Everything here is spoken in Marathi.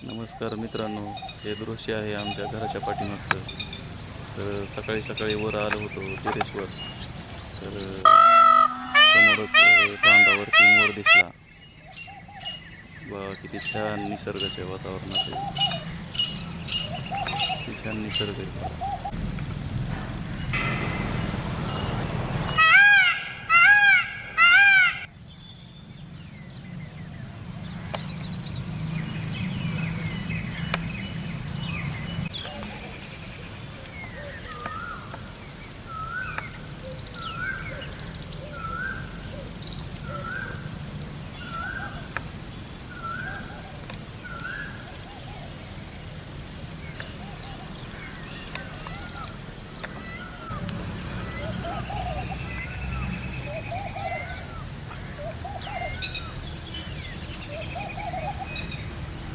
नमस्कार मित्रांनो, हे दृश्य आहे आमच्या घराच्या पाठीमागचं. तर सकाळी सकाळी वर आलो होतो टेरेसवर. तर समोरच बांधावरती मोर दिसला. किती छान निसर्गाच्या वातावरणात आहे. किती छान निसर्ग आहे.